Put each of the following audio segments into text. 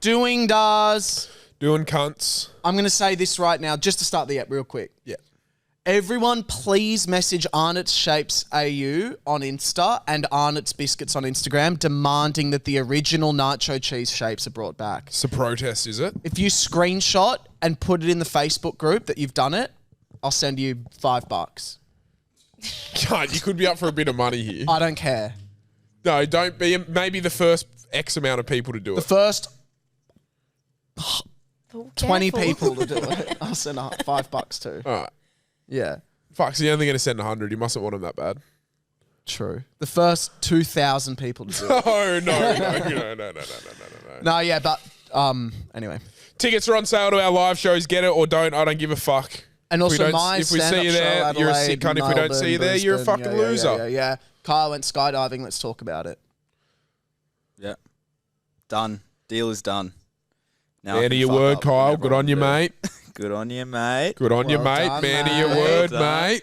Doing does. Doing cunts. I'm going to say this right now, just to start the app real quick. Yeah. Everyone, please message Arnott's Shapes AU on Insta and Arnott's Biscuits on Instagram, demanding that the original nacho cheese shapes are brought back. It's a protest, is it? If you screenshot and put it in the Facebook group that you've done it, I'll send you $5. God, you could be up for a bit of money here. I don't care. No, don't be. Maybe the first X amount of people to do The it. first Oh, 20 careful. people to do it, I'll send $5 too. All right. Yeah, Fuck, so you're only going to send 100. You mustn't want them that bad. true. The first 2,000 people to do it. Oh, no. No, yeah, but anyway. Tickets are on sale to our live shows. Get it or don't. I don't give a fuck. And If we also don't- my if we see stand-up you show, there, you're a Adelaide, sick cunt. If we don't see you there, you're a Brisbane, fucking yeah, loser. Yeah. Kyle went skydiving. Let's talk about it. Yeah. Done. Deal is done. Now I Man can of your fuck word, up Kyle. whenever Good I on you, want to. mate. Good on you, mate. Good on you, Well mate. done, Man of your mate. word, Well done. mate.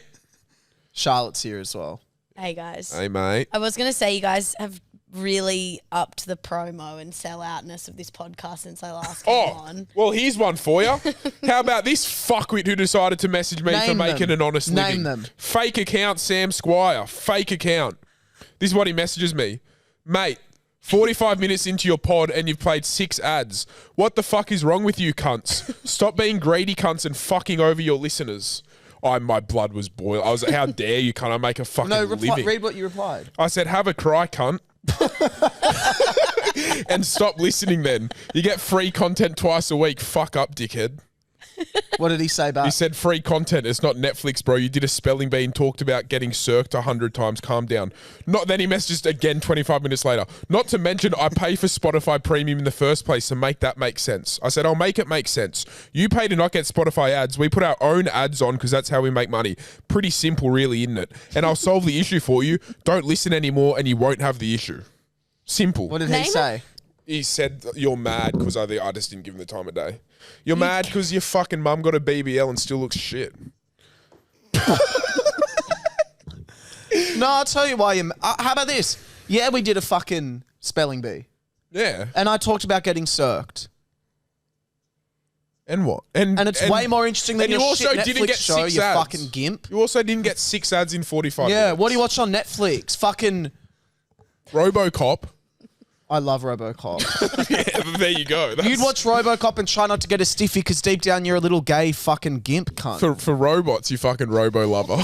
Charlotte's here as well. Hey, guys. Hey, mate. I was going to say you guys have really upped the promo and selloutness of this podcast since I last came Oh, on. well, here's one for you. How about this fuckwit who decided to message me for Name making them. an honest Name living? them. Fake account, Sam Squire. Fake account. This is what he messages me. Mate, 45 minutes into your pod and you've played 6 ads. What the fuck is wrong with you cunts? Stop being greedy cunts and fucking over your listeners. My blood was boiling. I was like, how dare you, cunt? I make a fucking No, living. read what you replied. I said, have a cry, cunt. And stop listening then. You get free content twice a week. Fuck up, dickhead. What did he say back? He said free content. It's not Netflix, bro. You did a spelling bee and talked about getting circed 100 times. Calm down. Not then he messaged again 25 minutes later. Not to mention I pay for Spotify Premium in the first place, so make that make sense. I said I'll make it make sense. You pay to not get Spotify ads. We put our own ads on because that's how we make money. Pretty simple, really, isn't it? And I'll solve the issue for you. Don't listen anymore and you won't have the issue. Simple. What did Name he it. say? He said you're mad because I just didn't give him the time of day. You're mad because your fucking mum got a BBL and still looks shit. No, I'll tell you why. How about this? Yeah, we did a fucking spelling bee. Yeah. And I talked about getting circed. And what? And it's way more interesting than and you your also shit didn't Netflix get show, 6 you ads. fucking gimp. You also didn't get 6 ads in 45 Yeah, minutes. what do you watch on Netflix? Fucking... RoboCop. I love RoboCop. Yeah, there you go. You'd watch RoboCop and try not to get a stiffy because deep down you're a little gay fucking gimp cunt. for robots, you fucking robo lover.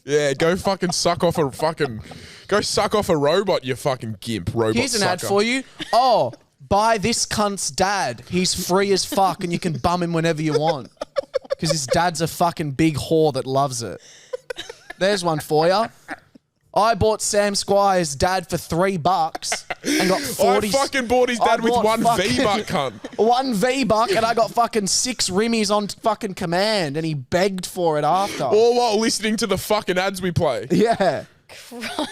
Yeah, go fucking suck off a fucking... Go suck off a robot, you fucking gimp. Robot Here's an ad sucker. for you. Oh, buy this cunt's dad. He's free as fuck and you can bum him whenever you want. Because his dad's a fucking big whore that loves it. There's one for you. I bought Sam Squire's dad for $3 and got 40. I fucking bought his dad I with bought one fucking- V-buck, cunt. One V-buck and I got fucking 6 Rimmies on fucking command and he begged for it after. All while listening to the fucking ads we play. Yeah.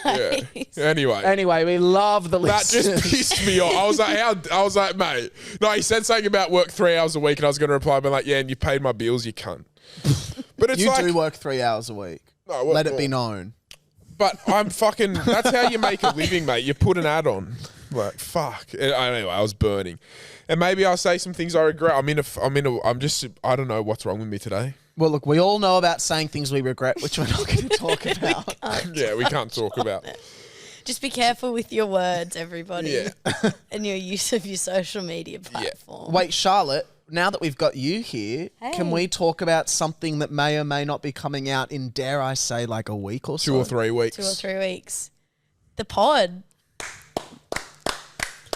Yeah. Anyway. Anyway, we love the That listeners. just pissed me off. I was like, mate. No, he said something about work 3 hours a week, and I was going to reply, but like, yeah, and you paid my bills, you cunt. But it's You like, do work 3 hours a week. No, what- Let it be known. but I'm fucking. That's how you make a living, mate. You put an ad on. Like, fuck. Anyway, I was burning, and maybe I'll say some things I regret. I don't know what's wrong with me today. Well, look, we all know about saying things we regret, which we're not going to talk about. Yeah, we can't talk about. Just be careful with your words, everybody, Yeah. and your use of your social media platform. Wait, Charlotte, now that we've got you here, can Hey. we talk about something that may or may not be coming out in, dare I say, like a week or so? 2 or 3 weeks. 2 or 3 weeks. The pod.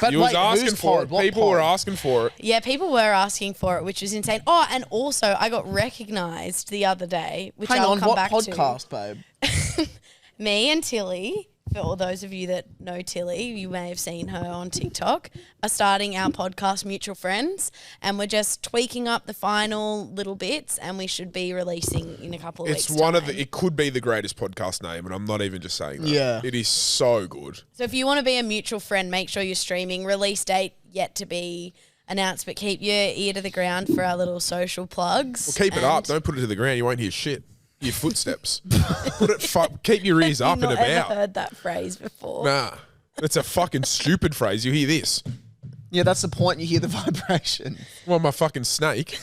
But You was wait, asking whose for pod? it. What People were pod? asking for it. Yeah, people were asking for it, which was insane. Oh, and also I got recognised the other day, which Hang I'll on, come what back podcast, babe? to. Me and Tilly, for all those of you that know Tilly, you may have seen her on TikTok, are starting our podcast Mutual Friends, and we're just tweaking up the final little bits, and we should be releasing in a couple of It's weeks' one time. of the. It could be the greatest podcast name, and I'm not even just saying that. Yeah. It is so good. So if you want to be a mutual friend, make sure you're streaming. Release date yet to be announced, but keep your ear to the ground for our little social plugs. Well, keep it up. Don't put it to the ground. You won't hear shit. Your footsteps. Keep your ears up I've and not ever about. heard that phrase before. Nah, it's a fucking stupid phrase. You hear this? Yeah, that's the point. You hear the vibration. Well, my fucking snake.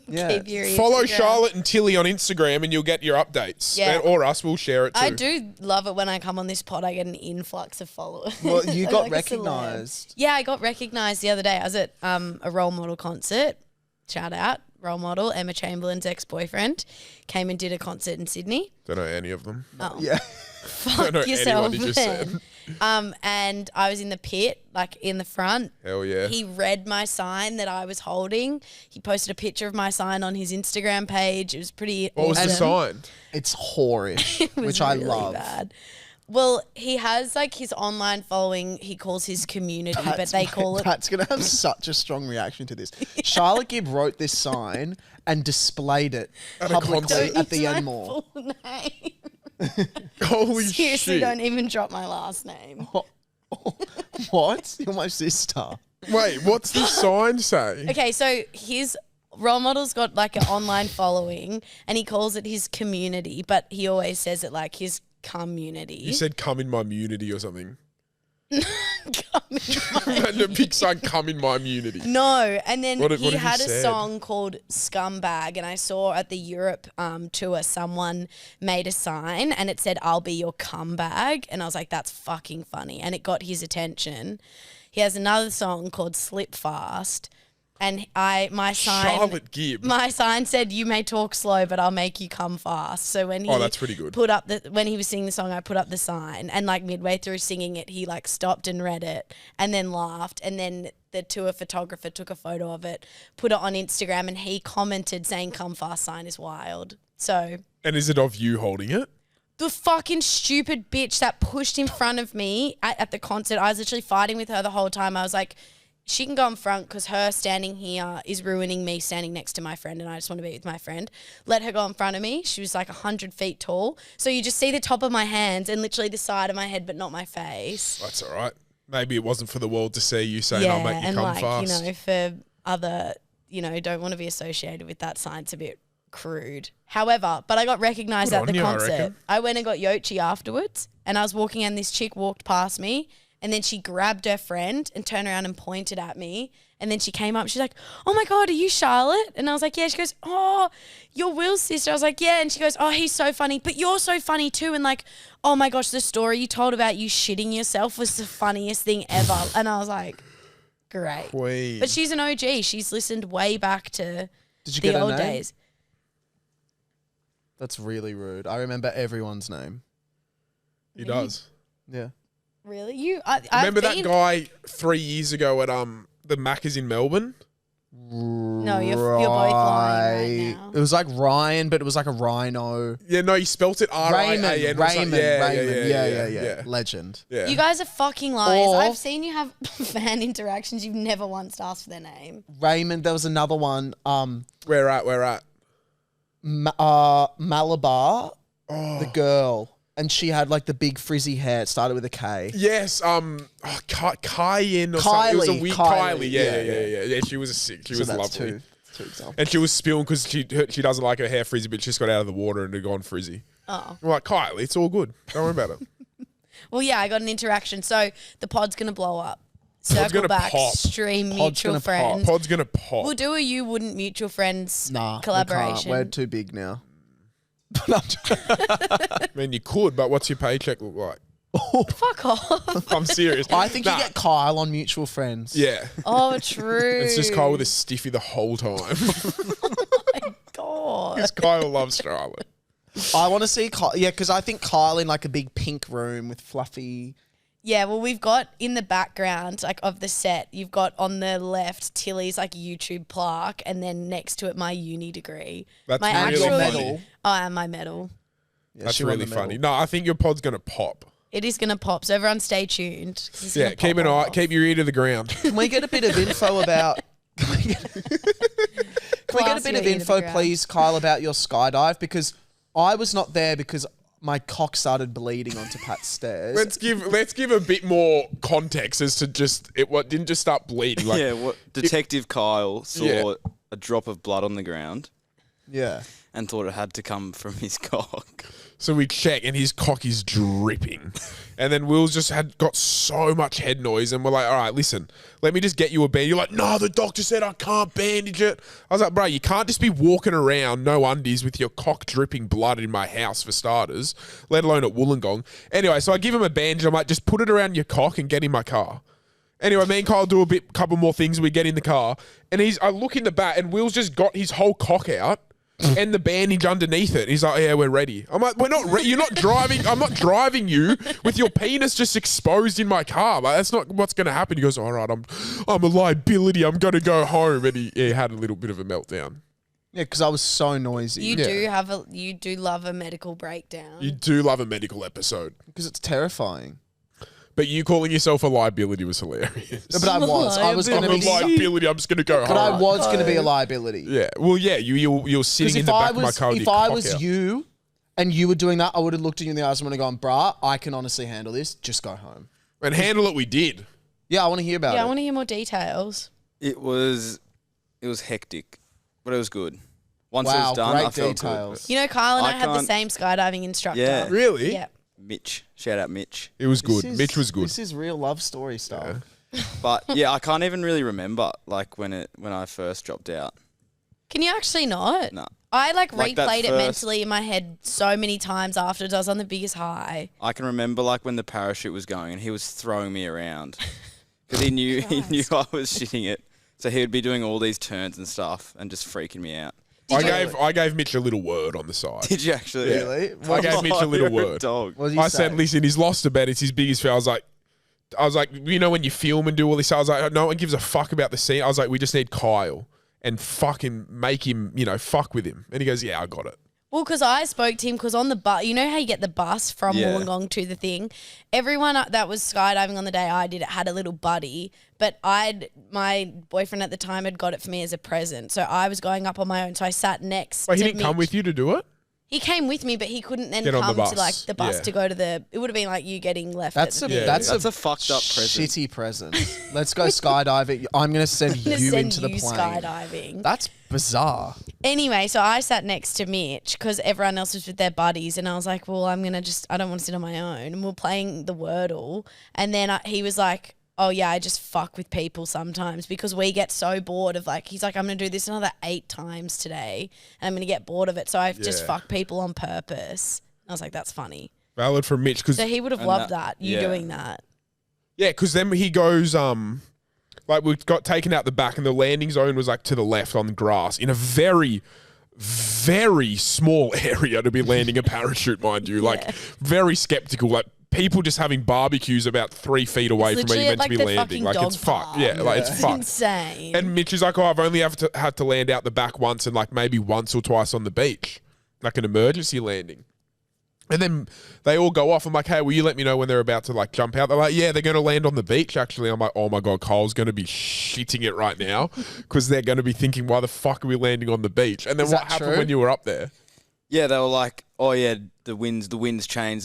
Yeah. Keep your ears Follow to the ground. Charlotte and Tilly on Instagram and you'll get your updates. Yeah. Or us, we'll share it too. I do love it when I come on this pod. I get an influx of followers. Well, you I'm got like a celeb. recognised. Yeah, I got recognised the other day. I was at a role model concert. Shout out, role model Emma Chamberlain's ex-boyfriend came and did a concert in Sydney. Don't know any of them. Oh, Yeah. Don't know fuck yourself, anyone you just man. said. And I was in the pit, like in the front. Hell yeah. He read my sign that I was holding. He posted a picture of my sign on his Instagram page. It was pretty What was awesome. the sign? It's whorish, It was which I really love. bad. Well, he has like his online following. He calls his community, but they call it. Pat's going to have such a strong reaction to this. Charlotte Gibb wrote this sign and displayed it At a publicly concert. at the It's my Enmore. full name. Holy Seriously, shit. don't even drop my last name. What? You're my sister. Wait, what's the sign say? Okay, so his role model's got like an online following, and he calls it his community, but he always says it like his community. You said come in my immunity or something. Community. And a big sign, come in my immunity. No, and then What he have you had a said? song called Scumbag, and I saw at the Europe tour someone made a sign and it said, I'll be your cumbag, and I was like, that's fucking funny, and it got his attention. He has another song called Slip Fast, and my sign Charlotte Gibb. my sign said, you may talk slow, but I'll make you come fast. So when he Oh, that's pretty good. put up when he was singing the song, I put up the sign, and like midway through singing it, he like stopped and read it and then laughed. And then the tour photographer took a photo of it, put it on Instagram, and he commented saying, come fast sign is wild. So And is it of you holding it? the fucking stupid bitch that pushed in front of me at the concert, I was literally fighting with her the whole time. I was like, she can go in front because her standing here is ruining me standing next to my friend, and I just want to be with my friend. Let her go in front of me. She was like 100 feet tall. So you just see the top of my hands and literally the side of my head, but not my face. That's all right. Maybe it wasn't for the world to see you saying, I'll make you and come like, fast. you know, for other, you know, don't want to be associated with that sign. It's a bit crude. However, but I got recognised Good at on the you, I concert. reckon. I went and got Yochi afterwards, and I was walking and this chick walked past me, and then she grabbed her friend and turned around and pointed at me. And then she came up, she's like, oh my God, are you Charlotte? And I was like, yeah. She goes, oh, you're Will's sister. I was like, yeah. And she goes, oh, he's so funny, but you're so funny too. And like, oh my gosh, the story you told about you shitting yourself was the funniest thing ever. And I was like, great. Queen. But she's an OG. She's listened way back to Did you the get her old name? days. That's really rude. I remember everyone's name. He does. Yeah. Really? You? Remember that guy 3 years ago at the Macca's in Melbourne? No, you're both lying right now. It was like Ryan, but it was like a rhino. Yeah, no, he spelt it R-I-A-N. Raymond. or something. Raymond. Yeah. Legend. Yeah. You guys are fucking liars. Or- I've seen you have fan interactions. You've never once asked for their name. Raymond. There was another one. Where at? Malabar, Oh. the girl, and she had like the big frizzy hair. It started with a K. Yes, Cayenne or something. It was a Kylie, weird Kylie, Kylie. Yeah. She was a sick. She So was that's lovely. two examples. And she was spilling because she doesn't like her hair frizzy, but she just got out of the water and it gone frizzy. Oh. I'm like, Kylie, it's all good. Don't worry about it. Well, yeah, I got an interaction. So the pod's going to blow up. Pod's Circle gonna back, pop. stream Pod's mutual gonna pop. friends. Pod's gonna pop. We'll do a you wouldn't mutual friends Nah, collaboration. We're too big now. I mean, you could, but what's your paycheck look like? Fuck off. I'm serious. I think Nah, you get Kyle on Mutual Friends. Yeah. Oh, true. It's just Kyle with a stiffy the whole time. God. Because Kyle loves Charlotte. I want to see Kyle. Yeah, because I think Kyle in like a big pink room with fluffy. Yeah, well, we've got in the background, like of the set, you've got on the left Tilly's like YouTube plaque, and then next to it my uni degree. That's my really actual funny. medal. Oh, and my medal. Yeah, That's she won really the medal. funny. No, I think your pod's gonna pop. It is gonna pop, so everyone stay tuned. 'cause it's Yeah, gonna keep pop an eye, off. keep your ear to the ground. Can we get a bit of info about? Can we get a Class bit your of ear to the info, ground. please, Kyle, about your skydive? Because I was not there because my cock started bleeding onto Pat's stairs. Let's give a bit more context as to just what didn't just start bleeding. Like, yeah, what Detective Kyle saw Yeah. a drop of blood on the ground. Yeah. and thought it had to come from his cock. So we check, and his cock is dripping. And then Will's just got so much head noise, and we're like, all right, listen, let me just get you a bandage. You're like, no, the doctor said I can't bandage it. I was like, bro, you can't just be walking around, no undies, with your cock dripping blood in my house, for starters, let alone at Wollongong. Anyway, so I give him a bandage. I'm like, just put it around your cock and get in my car. Anyway, me and Kyle do couple more things. We get in the car, and I look in the back, and Will's just got his whole cock out and the bandage underneath it. He's like, yeah, we're ready. I'm like, we're not. You're not driving. I'm not driving you with your penis just exposed in my car. Like, that's not what's going to happen. He goes, all right, I'm a liability. I'm going to go home. And he had a little bit of a meltdown. Yeah, because I was so noisy. You do love a medical breakdown. You do love a medical episode. Because it's terrifying. But you calling yourself a liability was hilarious. No, but I was. I was going I'm to a be. liability. I'm just going to go home. But I was going to be a liability. Yeah. Well, yeah. You're sitting in the back of my car with if your I cock was out. you and you were doing that, I would have looked at you in the eyes and would have gone, bruh, I can honestly handle this. Just go home. And handle it, we did. Yeah, I want to hear about Yeah, it. I want to hear more details. It was hectic, but it was good. Once it Wow, was done, great I felt details. You know, Kyle and I, I had the can't- same skydiving instructor. Yeah. Really? Yeah. good. Mitch, shout out Mitch. It was good. This is- Mitch was good. This is real love story stuff. But yeah, I can't even really remember like when I first dropped out. Can you actually not? No, I Like that replayed it first- mentally in my head so many times afterwards. I was on the biggest high. I can remember like when the parachute was going and he was throwing me around because he knew I was shitting it. So he would be doing all these turns and stuff and just freaking me out. I gave Mitch a little word on the side. Did you actually? Really? I gave Mitch a little You're word. Dog. What did you I say? said, listen, he's lost a bet. It's his biggest fail. I was like, you know, when you film and do all this, I was like, no one gives a fuck about the scene. I was like, we just need Kyle and fucking make him, fuck with him. And he goes, yeah, I got it. Well, because I spoke to him because on the bus, you know how you get the bus from Yeah. Wollongong to the thing? Everyone that was skydiving on the day I did it had a little buddy, but my boyfriend at the time had got it for me as a present. So I was going up on my own. So I sat next Wait, to he didn't come Mitch. with you to do it? He came with me, but he couldn't then Get on the come bus. to like the bus Yeah. to go to the. It would have been like you getting left. That's at a the that's That's a a fucked up present. shitty present. Let's go skydiving. I'm going to send I'm gonna you send into the you plane. skydiving. That's bizarre. Anyway, so I sat next to Mitch because everyone else was with their buddies, and I was like, well, I don't want to sit on my own. And we're playing the Wordle, and then he was like, oh yeah, I just fuck with people sometimes because we get so bored of he's like, I'm going to do this another 8 times today, and I'm going to get bored of it. So I just Yeah. fuck people on purpose. I was like, that's funny. Valid from Mitch. Because So he would have And loved that- that, you yeah. doing that. yeah, because then he goes, like we got taken out the back and the landing zone was like to the left on the grass in a very, very small area to be landing a parachute, mind you. Like very skeptical. Like people just having barbecues about 3 feet away from where Literally you're at, meant to be the landing. fucking Like dog it's fucked. park. Yeah, like it's It's fucked. insane. And Mitch is like, oh, I've only had to land out the back once and like maybe once or twice on the beach, like an emergency landing. And then they all go off. I'm like, hey, will you let me know when they're about to like jump out? They're like, yeah, they're going to land on the beach. Actually, I'm like, oh my God, Cole's going to be shitting it right now because they're going to be thinking, why the fuck are we landing on the beach? And then Is what that happened true? when you were up there? Yeah, they were like, oh yeah, the wind changed,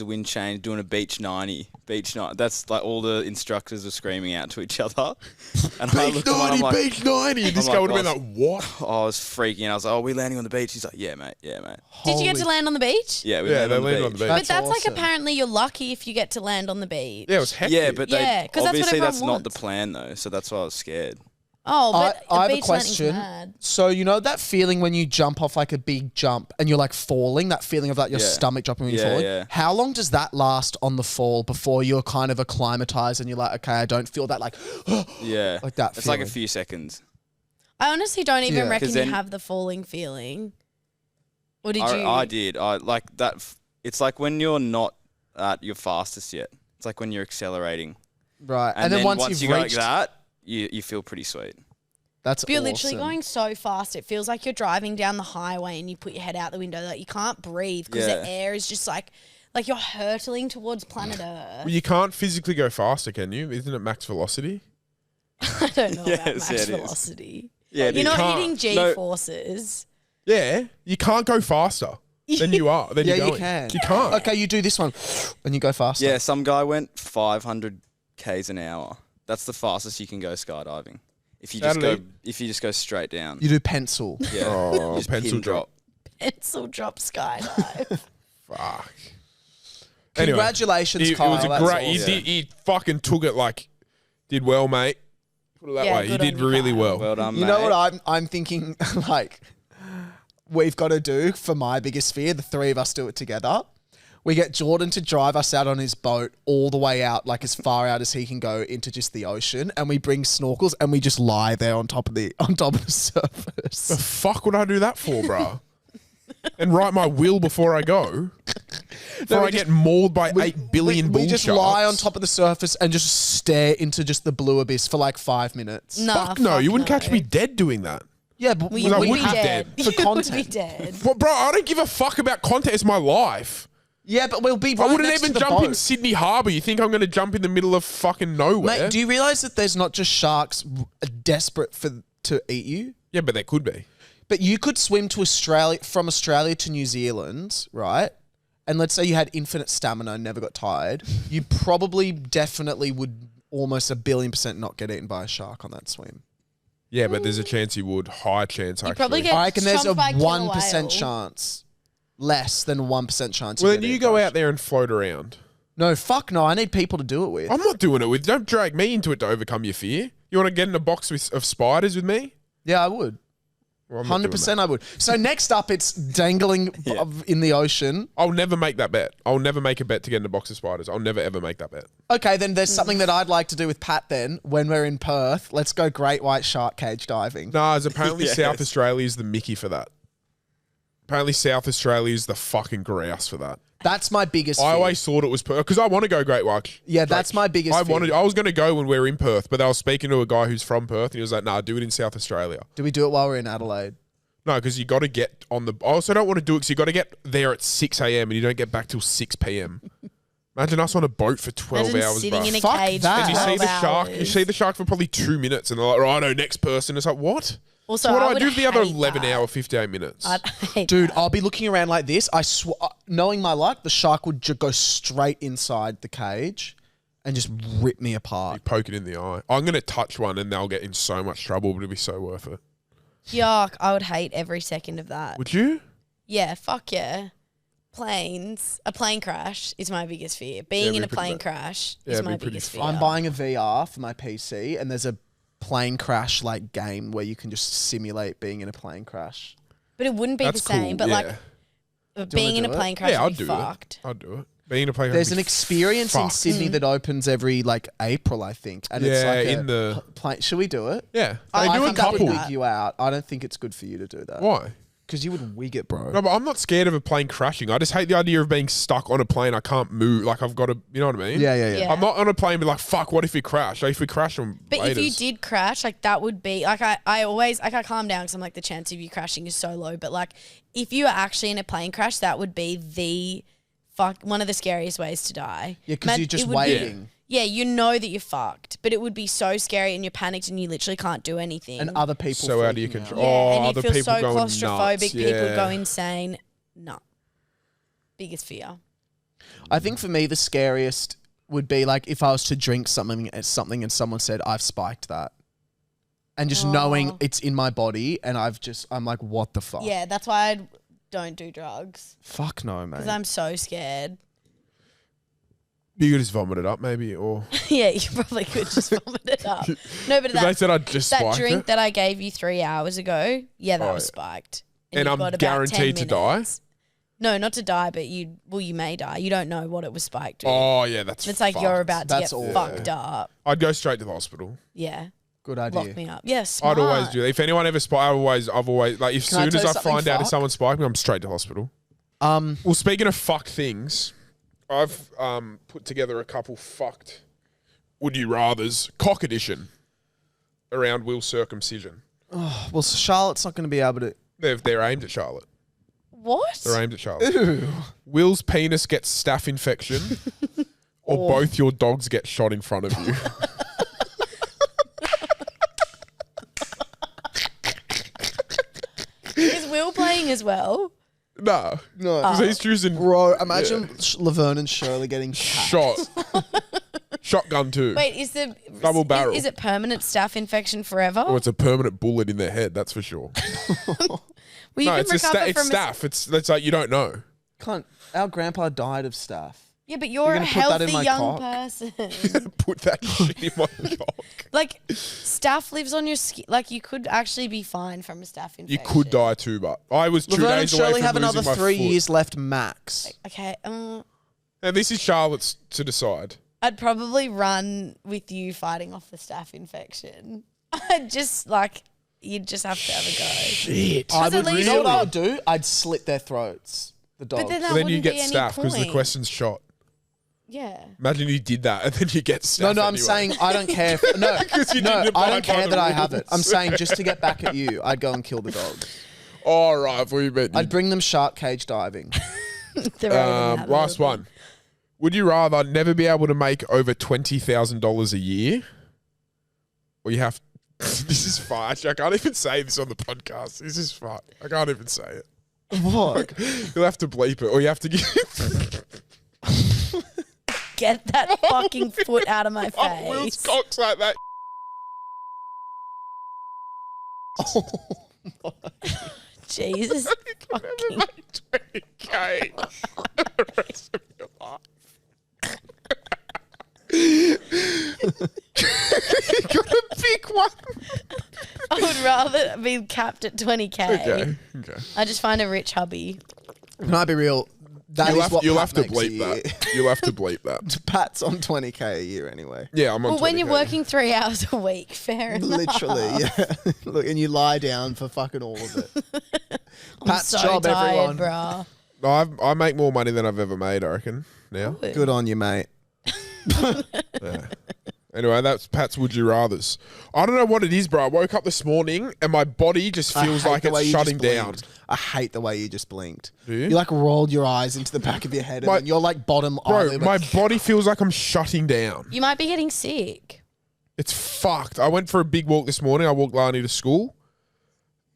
doing a beach 90. That's like all the instructors were screaming out to each other. And I Beach looked at one, 90, I'm like, beach 90. This I'm guy like, would have been like, what? oh, I was freaking out. I was like, oh, we landing on the beach? He's like, yeah, mate. Did you get to land on the beach? Yeah, we Yeah, they landed landed on the beach. But That's that's like awesome. apparently you're lucky if you get to land on the beach. Yeah, it was hectic. Yeah, but Yeah, 'cause that's what obviously everyone that's not the wants. plan though, so that's why I was scared. Oh, but I have a beach landing's question. mad. So you know that feeling when you jump off like a big jump and you're like falling, that feeling of like your Yeah. stomach dropping when you're Yeah, falling? yeah. How long does that last on the fall before you're kind of acclimatized and you're like, okay, I don't feel that like Yeah. Like that It's like a feeling. few seconds. I honestly don't even Yeah. reckon 'Cause you then- have the falling feeling. Or did you? I did. I like that. It's like when you're not at your fastest yet. It's like when you're accelerating. right. And, then once you've you go like reached that, you feel pretty sweet. that's But you're awesome. literally going so fast. It feels like you're driving down the highway and you put your head out the window. Like you can't breathe because Yeah. the air is just like you're hurtling towards planet Earth. Well, you can't physically go faster, can you? Isn't it max velocity? I don't know about Yes, max it is. velocity. Yeah, You're not can't. hitting G No. forces. Yeah, you can't go faster than you are. Than Yeah, you're you going. can. You can't. Okay, you do this one and you go faster. Yeah, some guy went 500 k's an hour. That's the fastest you can go skydiving. If you just Saturday. go, if you just go straight down. You do pencil. Yeah, Oh, you just pencil pin drop. pencil drop skydive. Fuck. Anyway, Congratulations, it Kyle. was a that's great. He, awesome. did, he fucking took it like, did well, mate. Put it that Yeah, way. He good did on you, really Kyle. well. Well done, You mate. know what I'm thinking? Like, we've got to do for my biggest fear. The three of us do it together. We get Jordan to drive us out on his boat all the way out, like as far out as he can go into just the ocean, and we bring snorkels and we just lie there on top of the The surface. fuck would I do that for, bruh? And write my will before I go? Before we I just- get mauled by 8 billion bull we just sharks? lie on top of the surface and just stare into just the blue abyss for like 5 minutes. Nah, Fuck no, you wouldn't no. catch me dead doing that. Yeah, but Well, we you I would would be be dead. dead. For You would be content. dead. Well, bro, I don't give a fuck about content. It's my life. yeah, but we'll be right I wouldn't next even to the jump boat. in Sydney Harbour. You think I'm going to jump in the middle of fucking nowhere? Mate, do you realize that there's not just sharks desperate to eat you? Yeah, but there could be. But you could swim to Australia from Australia to New Zealand, right? And let's say you had infinite stamina and never got tired. You probably definitely would almost 1,000,000,000% not get eaten by a shark on that swim. Yeah, but there's a chance you would. High chance, actually. You probably get I reckon there's a chomped by a killer 1% whale. chance. Less than 1% chance. Well, get then you eaten go by a out there and float around. No, fuck no. I need people to do it with. I'm not doing it with. Don't drag me into it to overcome your fear. You want to get in a box of spiders with me? Yeah, I would. Well, I'm not doing 100% I would. So next up, it's dangling in the ocean. I'll never make that bet. I'll never make a bet to get in a box of spiders. I'll never ever make that bet. Okay, then there's something that I'd like to do with Pat then when we're in Perth. Let's go great white shark cage diving. Nah, as apparently Yes. South Australia is the Mickey for that. Apparently South Australia is the fucking grouse for that. That's my biggest I fear. always thought it was Perth because I want to go Great White. Yeah, that's my biggest I fear. wanted. I was going to go when we were in Perth, but I was speaking to a guy who's from Perth, and he was like, "Nah, do it in South Australia." Do we do it while we're in Adelaide? No, because you got to get on the. I also don't want to do it because you got to get there at 6 a.m. and you don't get back till 6 p.m. Imagine us on a boat for 12 Imagine hours, sitting bro. in a Fuck cage that. for And you 12 see the shark. You hours. see the shark for probably 2 minutes, and they're like, "Righto, next person." It's like, what? Also, So what do I would do for the other hate 11 that. hour, 58 minutes? I'd hate Dude, that. I'll be looking around like this. Knowing my luck, the shark would go straight inside the cage and just rip me apart. Poke it in the eye. I'm going to touch one, and they'll get in so much trouble, but it'll be so worth it. Yuck, I would hate every second of that. Would you? Yeah, fuck yeah. Planes, a plane crash is my biggest fear. Being it'd in be a pretty plane bad. crash Yeah, is it'd be my pretty biggest fear. fun. I'm buying a VR for my PC, and there's a plane crash like game where you can just simulate being in a plane crash. But it wouldn't be That's the same. cool, But yeah. like being in a do it? plane crash Yeah, would I'd be do fucked. it. I'd do it. Being in a plane crash There's would an be experience in fucked. Sydney that opens every like April, I think, and it's Yeah, like in the- plane. Should we do it? Yeah. I They do a think that would couple. wig you out. I don't think it's good for you to do that. Why? Because you would wig it, bro. No, but I'm not scared of a plane crashing. I just hate the idea of being stuck on a plane. I can't move. Like, I've got to, you know what I mean? Yeah, yeah, yeah. Yeah. I'm not on a plane and be like, fuck, what if we crash? Like, if we crash on But if you laters. did crash, like that would be like I always like I calm down because I'm like the chance of you crashing is so low. But like if you are actually in a plane crash, that would be the one of the scariest ways to die. Yeah, 'cause you're just it would be- waiting. Yeah, you know that you're fucked, but it would be so scary and you're panicked and you literally can't do anything. And other people so out of your freaking control. yeah, Oh, and other you feel people so going claustrophobic, nuts. people Yeah. go insane. No. Biggest fear. I think for me the scariest would be like if I was to drink something and someone said I've spiked that, and just knowing Oh. it's in my body and I'm like, what the fuck? Yeah, that's why I don't do drugs Fuck no, because man. I'm so scared. You could just vomit it up, maybe, or Yeah, you probably could just vomit it up. No, but they that, said I'd just that spike drink it. that I gave you 3 hours ago, yeah, that Oh, was yeah. spiked. And you've I'm got about guaranteed 10 to die? minutes. No, not to die, but you may die. You don't know what it was spiked with. Oh yeah, that's. It's like fucked. you're about to That's get awful. fucked up. I'd go straight to the hospital. Yeah, Good lock idea. me up. Yeah, smart. I'd always do that. If anyone ever spiked, I've always like. As Can I soon tell as you I something find out if fucked? someone spiked me, I'm straight to hospital. Well, speaking of fucked things, I've put together a couple fucked would you rather's cock edition around Will's circumcision. Well, so Charlotte's not going to be able to. They're aimed at Charlotte. What? They're aimed at Charlotte. Will's penis gets staph infection, or both your dogs get shot in front of you. Is Will playing as well? Nah, No. because he's choosing Bro, imagine Laverne and Shirley getting shot. Shotgun too. Wait, is the Double barrel. Is it permanent staph infection forever? Or it's a permanent bullet in their head, that's for sure. Well, you No, can it's recover it's from staph. It's like you don't know. Can't. Our grandpa died of staph. Yeah, but you're a gonna put that in healthy my young cock? person. Put that shit in my cock. Like, staph lives on your skin. Like, you could actually be fine from a staph infection. You could die too, but I was 2 Laverne and days away Shirley from have another losing my 3 foot. years left max. Okay. And this is Charlotte's to decide. I'd probably run with you fighting off the staph infection. I'd just, like, you'd just have to have a go. Shit. I at would. least You know what I you've would do? I'd slit their throats. The dogs. But then that But then you wouldn't get be any staph because the point. question's shot. Yeah. Imagine you did that and then you get staph. No, I'm anyway. saying I don't care. No, you no, didn't I abide don't by care the that I have it. I'm rules. saying just to get back at you, I'd go and kill the dog. All right, we bet. I'd bring them shark cage diving. Last one. Would you rather never be able to make over $20,000 a year, or you have? This is fun. Actually, I can't even say this on the podcast. This is fun. I can't even say it. What? You'll have to bleep it, or you have to give. Get that fucking foot out of my Oh, Will's face. cock's like that. Jesus. fucking. 20K the rest of your life. You got a big one. I would rather be capped at 20K. Okay. I just find a rich hubby. Can I be real? That is what You'll Pat have to makes a bleep year. that. You'll have to bleep that. Pat's on 20K a year anyway. Yeah, I'm on. Well, when you're 20K. working 3 hours a week, fair enough. Literally, yeah. Look, and you lie down for fucking all of it. I'm Pat's so job, tired, everyone. bruh. No, I make more money than I've ever made, I reckon. Now. Good on you, mate. Yeah. Anyway, that's Pat's Would You Rathers. I don't know what it is, bro. I woke up this morning and my body just I feels hate like the way it's you just shutting down. blinked. I hate the way you just blinked. Do you? You like rolled your eyes into the back of your head, and My- then you're like bottom Bro, eyelid. my Like, body feels like I'm shutting down. You might be getting sick. It's fucked. I went for a big walk this morning. I walked Lani to school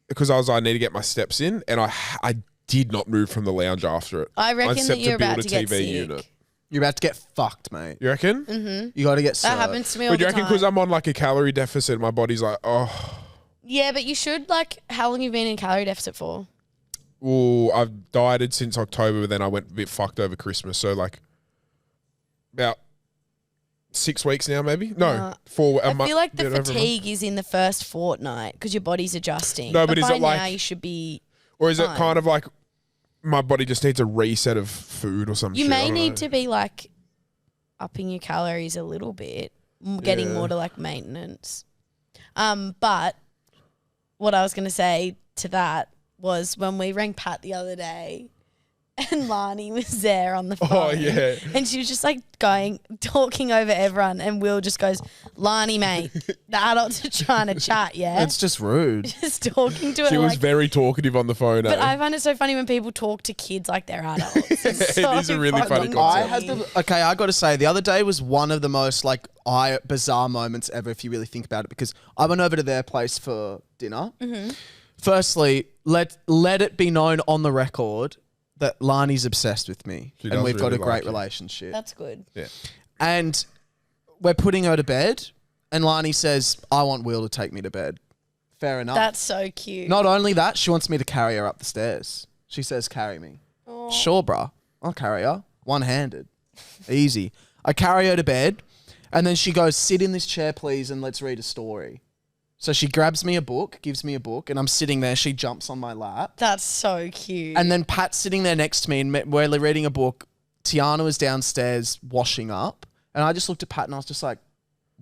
because I need to get my steps in, and I did not move from the lounge after it. I reckon set that you're build about to get sick. you're about to get fucked, mate. You reckon? You got to get That served. happens to me all But the you reckon time. because I'm on like a calorie deficit, my body's like, oh, Yeah, but you should, like, how long have you been in calorie deficit for? well, I've dieted since October, but then I went a bit fucked over Christmas. So like about 6 weeks now, maybe? No, 4 I a month. feel like the bit over a month. fatigue is in the first fortnight because your body's adjusting. No, but is by it like- now you should be. Or is it fine. kind of like my body just needs a reset of food or something? You may need to be like upping your calories a little bit, getting Yeah. more to like maintenance. But what I was going to say to that was when we rang Pat the other day and Lani was there on the phone. Oh, yeah. And she was just like talking over everyone, and Will just goes, Lani, mate, the adults are trying to chat, yeah? It's just rude. Just talking to her She was like, very talkative on the phone. but eh? I find it so funny when people talk to kids like they're adults. It's It so is a really funny fucking I concept. had the okay. I got to say, the other day was one of the most like bizarre moments ever, if you really think about it. Because I went over to their place for dinner. Firstly, let it be known on the record that Lani's obsessed with me, She and does we've got really a great like you. relationship. That's good. Yeah. And we're putting her to bed, and Lani says, "I want Will to take me to bed." Fair enough. That's so cute. Not only that, she wants me to carry her up the stairs. She says, "Carry me." Sure, bruh. I'll carry her. One-handed. Easy. I carry her to bed, and then she goes, "Sit in this chair, please, and let's read a story." So she grabs me a book, gives me a book, and I'm sitting there. She jumps on my lap. That's so cute. And then Pat's sitting there next to me, and we're reading a book. Tiana was downstairs washing up, and I just looked at Pat, and I was just like,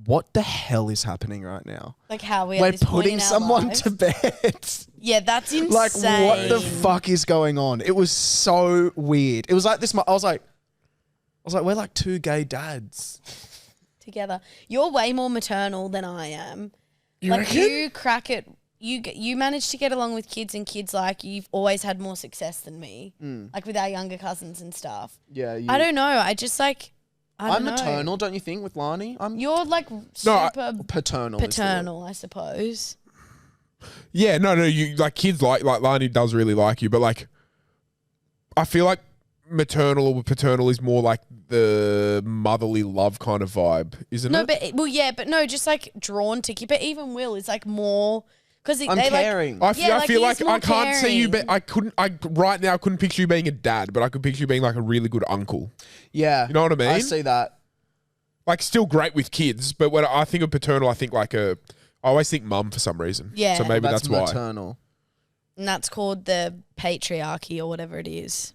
what the hell is happening right now? like how we We're at this point putting in our someone lives. to bed. Yeah, that's insane. Like, what the fuck is going on? It was so weird. It was like this. I was like, we're like two gay dads. Together, you're way more maternal than I am. You like reckon? you crack it. You manage to get along with kids, and kids like you've always had more success than me. Like with our younger cousins and stuff. Yeah, I don't know. I just like. I don't I'm know. maternal, don't you think, with Lani? I'm You're like I- super paternal. is the word. paternal, I suppose. Yeah, no, you like kids like Lani does really like you, but like I feel like maternal or paternal is more like the motherly love kind of vibe, isn't No, it? but well, yeah, but no, just like drawn to kid. But even Will is like more Because I'm they caring. I feel like he's I more can't see you. caring. Right now, I couldn't picture you being a dad, but I could picture you being like a really good uncle. Yeah. You know what I mean? I see that. Like, still great with kids, but when I think of paternal, I think I always think mum for some reason. Yeah. So maybe that's why. maternal. And that's called the patriarchy or whatever it is.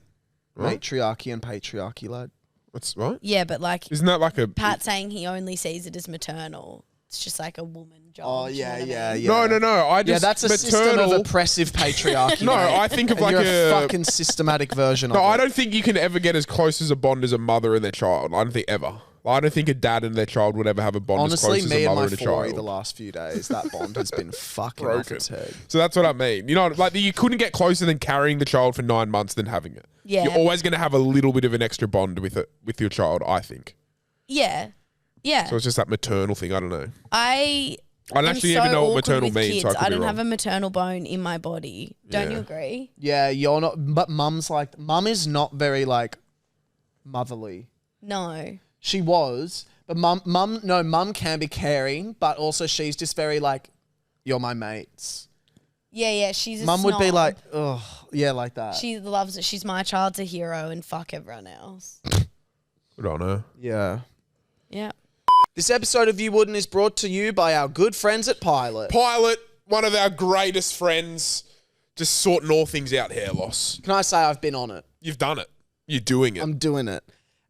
Right. Matriarchy and patriarchy, lad. What's what? Yeah, but like Isn't that like a Pat saying he only sees it as maternal. It's just like a woman job. Oh, do you know yeah, what I yeah, mean? yeah. No. I Yeah, just that's a system maternal. of oppressive patriarchy. No, mate. I think of And like you're a fucking systematic version No, of I it. don't think you can ever get as close as a bond as a mother and their child. I don't think ever. I don't think a dad and their child would ever have a bond Honestly, as close me as a and mother my and a 40 child. the last few days, that bond has been fucking off Broken. its head. So that's what I mean. You know, like you couldn't get closer than carrying the child for 9 months than having it. Yeah. You're always going to have a little bit of an extra bond with your child, I think. Yeah. Yeah. So it's just that maternal thing. I don't know. I I don't am actually so even know what awkward maternal with means. kids. So I could I be don't wrong. have a maternal bone in my body. Don't Yeah. you agree? Yeah, you're not. But mum is not very like motherly. No. She was, but mum can be caring, but also she's just very like, you're my mates. Yeah. She's a Mum would be snob. like, ugh, yeah, like that. She loves it. She's my child's a hero and fuck everyone else. I don't know. Yeah. Yeah. This episode of You Wouldn't is brought to you by our good friends at Pilot. Pilot, one of our greatest friends, just sorting all things out hair loss. Can I say I've been on it? You've done it. You're doing it. I'm doing it.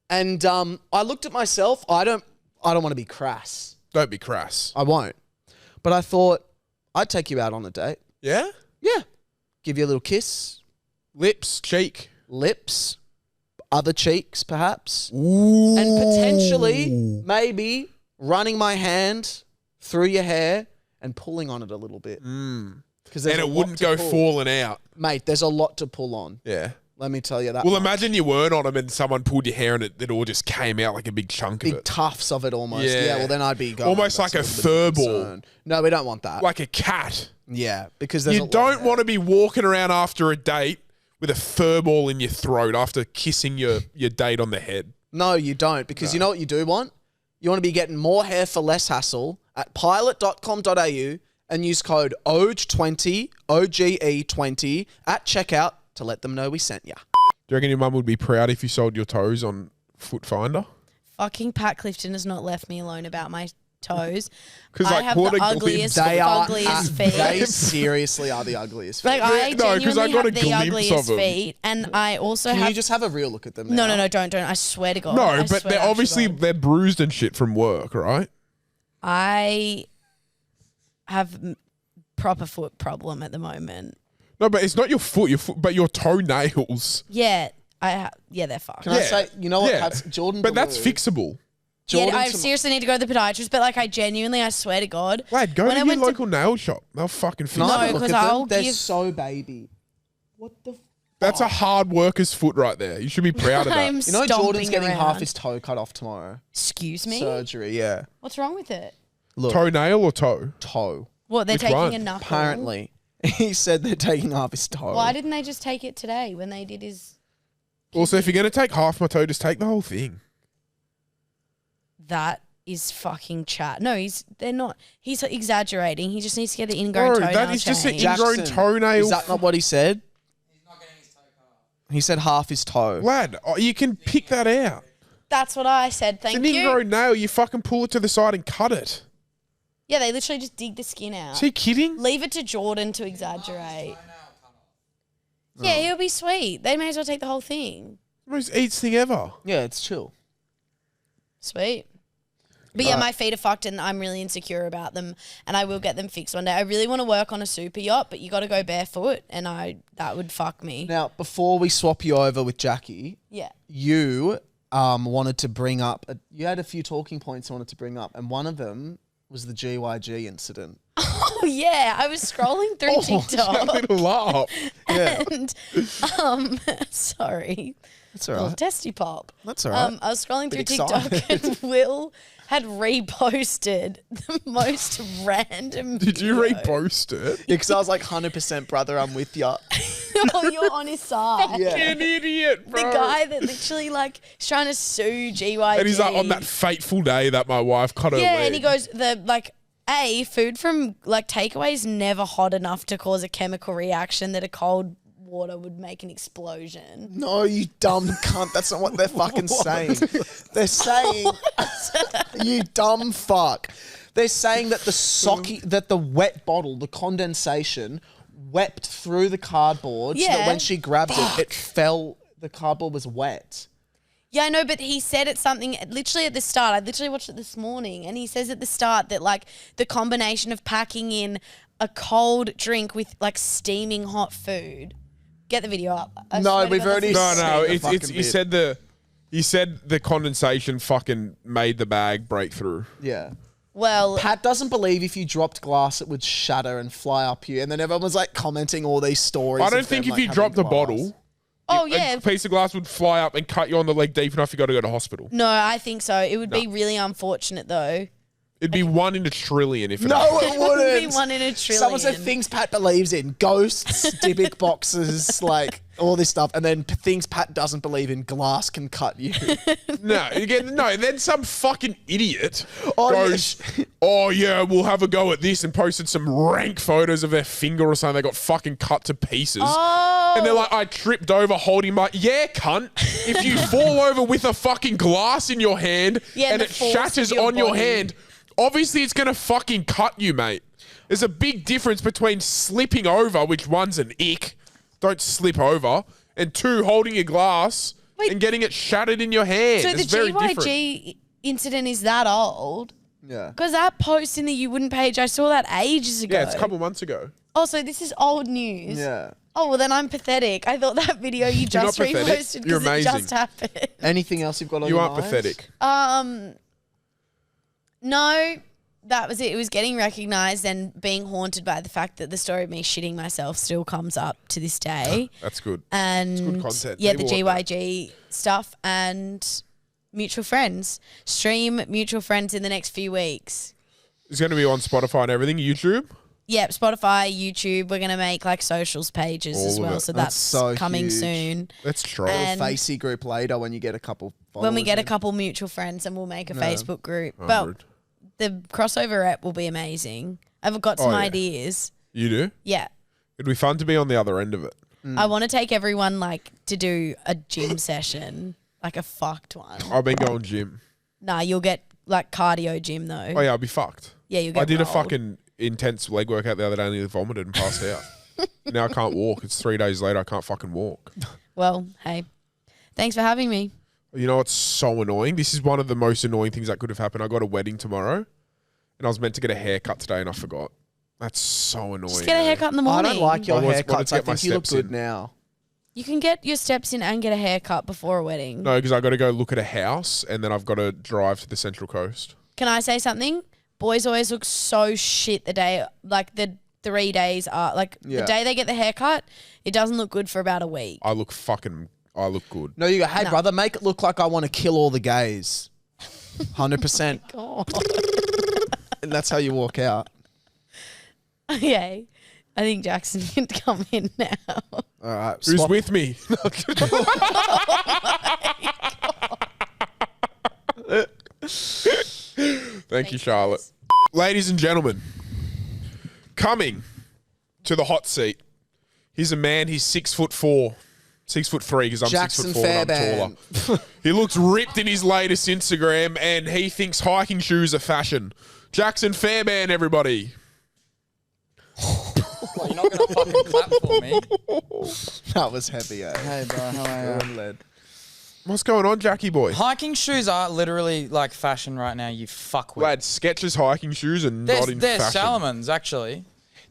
And I looked at myself. I don't want to be crass. Don't be crass. I won't. But I thought I'd take you out on a date. Yeah? Yeah. Give you a little kiss, Lips, cheek. lips, other cheeks perhaps. Ooh. And potentially, maybe running my hand through your hair and pulling on it a little bit. Because And it wouldn't go falling out. Mate, there's a lot to pull on. Yeah. Let me tell you that. Well, much. imagine you weren't on them and someone pulled your hair and it all just came out like a big chunk of Big it. tufts of it almost. Yeah. Yeah, well, then I'd be going. Almost that's like a little bit fur of ball. concern. No, we don't want that. Like a cat. Yeah, because there's You don't want to be walking around after a date with a fur ball in your throat after kissing your date on the head. No, you don't. Because you know what you do want? You want to be getting more hair for less hassle at pilot.com.au and use code OGE20, OGE20 at checkout to let them know we sent you. Do you reckon your mum would be proud if you sold your toes on Foot Finder? Fucking Pat Clifton has not left me alone about my toes. 'Cause, I like, have what the a glimpse- ugliest, They are. ugliest They feet. seriously are the ugliest. Feet. Like I Yeah, no, 'cause I genuinely got a have the glimpse ugliest of 'em. feet, and I also Can have. you just have a real look at them? No, now? don't. I swear to God. No, I but swear they're to obviously God. they're bruised and shit from work, right? I have proper foot problem at the moment. No, but it's not your foot, but your toenails. Yeah, yeah, they're fucked. Can I say? You know what? Yeah. That's Jordan. But that's Duluth. fixable. Yeah, Jordan I Tam- seriously need to go to the podiatrist, but like I genuinely, I swear to God. Lad, go when to I your went to- local nail shop. They'll fucking fix Can I No, have a look 'cause at them? I'll They're give- so baby. What the? That's a hard worker's foot right there. You should be proud of that. I'm You know, Jordan's stomping getting around. half his toe cut off tomorrow. Excuse me? Surgery, yeah. What's wrong with it? Look, Toenail or toe? toe. What, they're Which taking one? a knuckle? Apparently, he said they're taking half his toe. Why didn't they just take it today when they did his... Also, if you're going to take half my toe, just take the whole thing. That is fucking chat. No, they're not. He's exaggerating. He just needs to get an ingrown Bro, toenail that is just an change. ingrown Jackson, toenail. Is that not what he said? He's not getting his toe cut off. He said half his toe. Lad, you can pick that out. That's what I said. It's Thank an you. ingrown nail. You fucking pull it to the side and cut it. Yeah, they literally just dig the skin out. Is he kidding? Leave it to Jordan to exaggerate. Yeah, he'll be sweet. They may as well take the whole thing. Most eats thing ever. Yeah, it's chill. Sweet. But yeah, my feet are fucked and I'm really insecure about them and I will get them fixed one day. I really want to work on a super yacht, but you got to go barefoot and that would fuck me. Now, before we swap you over with Jackie, Yeah. you wanted to bring up, you had a few talking points you wanted to bring up, and one of them was the GYG incident. Oh yeah, I was scrolling through A TikTok little laugh. Yeah, and sorry, that's all little right. testy pop. That's all right. I was scrolling through Bit TikTok excited. and Will had reposted the most random. Did you video. repost it? Yeah, because I was like, 100% brother, I'm with ya. Oh, you're on his side. Yeah. An idiot, The bro. guy that literally like is trying to sue GYG. And he's like, on that fateful day that my wife cut her yeah, leg. and he goes the like Food from like takeaways never hot enough to cause a chemical reaction that a cold water would make an explosion. No, you dumb cunt. That's not what they're fucking saying. They're saying, you dumb fuck. They're saying that the wet bottle, the condensation, wept through the cardboard so that Yeah. when she grabbed it fell, the cardboard was wet. Yeah, I know, but he said it's something literally at the start. I literally watched it this morning, and he says at the start that like the combination of packing in a cold drink with like steaming hot food. Get the video up. I No, swear to we've God, already that's- No, the it's fucking he bit. said the condensation fucking made the bag break through. Yeah. Well, Pat doesn't believe if you dropped glass, it would shatter and fly up you. And then everyone was like commenting all these stories. I don't of think them, if like, you having dropped a glass. bottle, oh yeah. a piece of glass would fly up and cut you on the leg deep enough you got to go to hospital. No, I think so. It would be really unfortunate though. It'd be 1 in a trillion if it No, happened. it It would wouldn't. be 1 in a trillion. Someone said things Pat believes in: ghosts, Dybbuk boxes, like all this stuff, and then things Pat doesn't believe in: glass can cut you. No, again, no. Then some fucking idiot Oh, goes, "Oh yeah, we'll have a go at this," and posted some rank photos of their finger or something. They got fucking cut to pieces. Oh. And they're like, "I tripped over holding my yeah, cunt. If you fall over with a fucking glass in your hand Yeah, and the it force shatters of your on your body. hand, obviously it's gonna fucking cut you, mate. There's a big difference between slipping over, which one's an ick, don't slip over, and 2, holding a glass Wait. and getting it shattered in your hand. So It's the very different. GYG incident is that old? Yeah. Because that post in the You Wouldn't page, I saw that ages ago. Yeah, it's a couple months ago. Oh, so this is old news. Yeah. Oh, well, then I'm pathetic. I thought that video you just not pathetic. reposted You're because it amazing. just happened. Anything else you've got on You your aren't mind? pathetic. No, that was it. It was getting recognised and being haunted by the fact that the story of me shitting myself still comes up to this day. That's good. And good content. yeah, the People want that. GYG stuff and Mutual Friends. Stream Mutual Friends in the next few weeks. It's going to be on Spotify and everything. YouTube. Yep, Spotify, YouTube. We're gonna make like socials pages All as of well, it. so That's that's so coming huge. soon. Let's try. And- Facey group later when you get a couple. When we followers get a in. couple mutual friends, and we'll make a Yeah. Facebook group. 100. But the crossover rep will be amazing. I've got some Oh, yeah. ideas. You do. Yeah. It'd be fun to be on the other end of it. I want to take everyone like to do a gym session, like a fucked one. I've been going gym. Nah, you'll get like cardio gym though. Oh yeah, I'll be fucked. Yeah, you'll get I did a rolled. fucking intense leg workout the other day and nearly vomited and passed out. Now I can't walk. It's 3 days later. I can't fucking walk. Well, hey, thanks for having me. You know what's so annoying? This is one of the most annoying things that could have happened. I got a wedding tomorrow, and I was meant to get a haircut today, and I forgot. That's so annoying. Just get a haircut in the I morning. don't like your I wanted to haircuts. I get my think you look steps good in. now. You can get your steps in and get a haircut before a wedding. No, because I got to go look at a house, and then I've got to drive to the Central Coast. Can I say something? Boys always look so shit the day, like the 3 days are, like Yeah. the day they get the haircut, it doesn't look good for about a week. I look good. No, you go, hey, No. brother, make it look like I want to kill all the gays. 100%. God. And that's how you walk out. Okay. I think Jackson can come in now. All right. Who's swap- with me? Thank you, Charlotte. Ladies and gentlemen, coming to the hot seat. He's a man. He's 6'4", 6'3" because I'm Jackson 6'4" and I'm Fairbairn. taller. He looks ripped in his latest Instagram, and he thinks hiking shoes are fashion. Jackson Fairbairn, everybody. Well, you're not gonna fucking clap for me. That was heavy, eh? Hey, bro, how are you? Lead. What's going on, Jackie boy? Hiking shoes are literally like fashion right now. You fuckwit. Lad, Skechers hiking shoes and not in They're fashion. Salomons actually.